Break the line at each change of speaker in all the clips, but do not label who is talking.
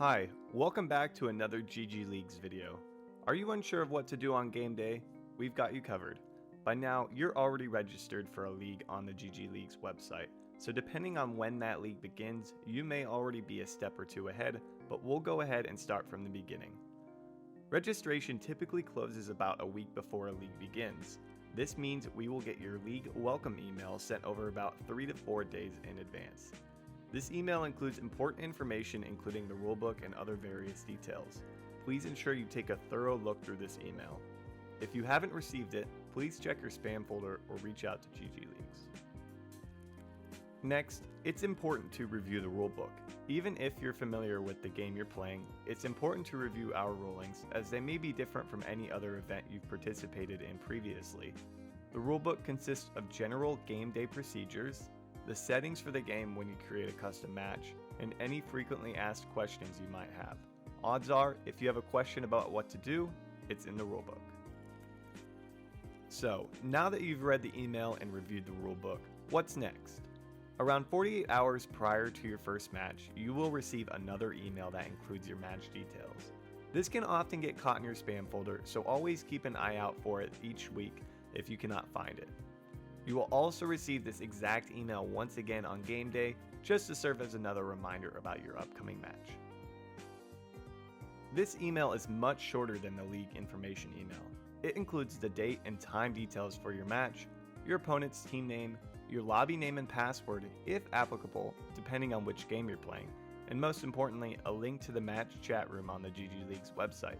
Hi, welcome back to another GG Leagues video. Are you unsure of what to do on game day? We've got you covered. By now, you're already registered for a league on the GG Leagues website, so depending on when that league begins, you may already be a step or two ahead, but we'll go ahead and start from the beginning. Registration typically closes about a week before a league begins. This means we will get your league welcome email sent over about 3 to 4 days in advance. This email includes important information including the rulebook and other various details. Please ensure you take a thorough look through this email. If you haven't received it, please check your spam folder or reach out to GG Leagues. Next, it's important to review the rulebook. Even if you're familiar with the game you're playing, it's important to review our rulings as they may be different from any other event you've participated in previously. The rulebook consists of general game day procedures, the settings for the game when you create a custom match, and any frequently asked questions you might have. Odds are, if you have a question about what to do, it's in the rulebook. So, now that you've read the email and reviewed the rulebook, what's next? Around 48 hours prior to your first match, you will receive another email that includes your match details. This can often get caught in your spam folder, so always keep an eye out for it each week if you cannot find it. You will also receive this exact email once again on game day, just to serve as another reminder about your upcoming match. This email is much shorter than the league information email. It includes the date and time details for your match, your opponent's team name, your lobby name and password, if applicable, depending on which game you're playing, and most importantly, a link to the match chat room on the GG Leagues website.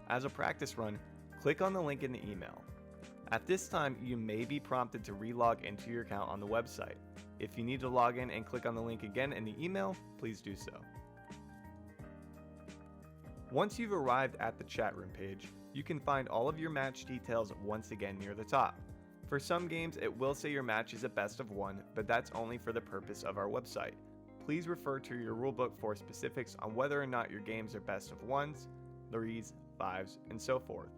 As a practice run, click on the link in the email. At this time, you may be prompted to relog into your account on the website. If you need to log in and click on the link again in the email, please do so. Once you've arrived at the chat room page, you can find all of your match details once again near the top. For some games, it will say your match is a best of 1, but that's only for the purpose of our website. Please refer to your rulebook for specifics on whether or not your games are best of 1s, 3s, 5s, and so forth.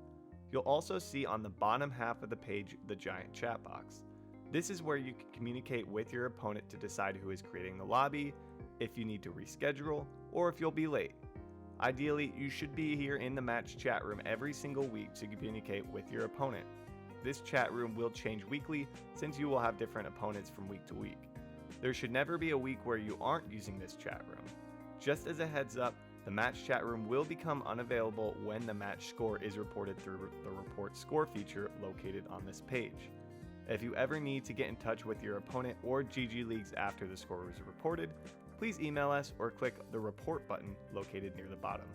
You'll also see on the bottom half of the page the giant chat box. This is where you can communicate with your opponent to decide who is creating the lobby, if you need to reschedule, or if you'll be late. Ideally, you should be here in the match chat room every single week to communicate with your opponent. This chat room will change weekly since you will have different opponents from week to week. There should never be a week where you aren't using this chat room. Just as a heads up, the match chat room will become unavailable when the match score is reported through the report score feature located on this page. If you ever need to get in touch with your opponent or GG Leagues after the score is reported, please email us or click the report button located near the bottom.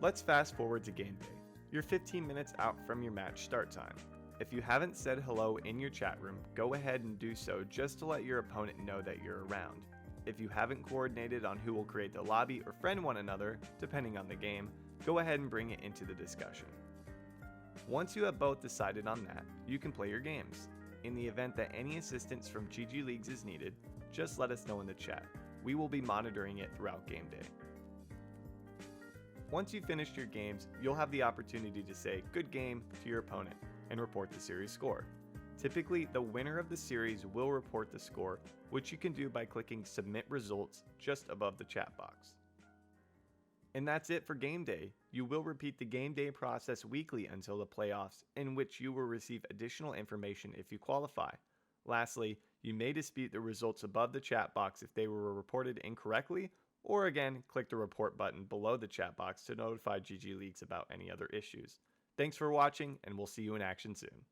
Let's fast forward to game day. You're 15 minutes out from your match start time. If you haven't said hello in your chat room, go ahead and do so just to let your opponent know that you're around. If you haven't coordinated on who will create the lobby or friend one another, depending on the game, go ahead and bring it into the discussion. Once you have both decided on that, you can play your games. In the event that any assistance from GG Leagues is needed, just let us know in the chat. We will be monitoring it throughout game day. Once you've finished your games, you'll have the opportunity to say "good game" to your opponent and report the series score. Typically, the winner of the series will report the score, which you can do by clicking Submit Results just above the chat box. And that's it for game day. You will repeat the game day process weekly until the playoffs, in which you will receive additional information if you qualify. Lastly, you may dispute the results above the chat box if they were reported incorrectly, or again, click the report button below the chat box to notify GG Leagues about any other issues. Thanks for watching, and we'll see you in action soon.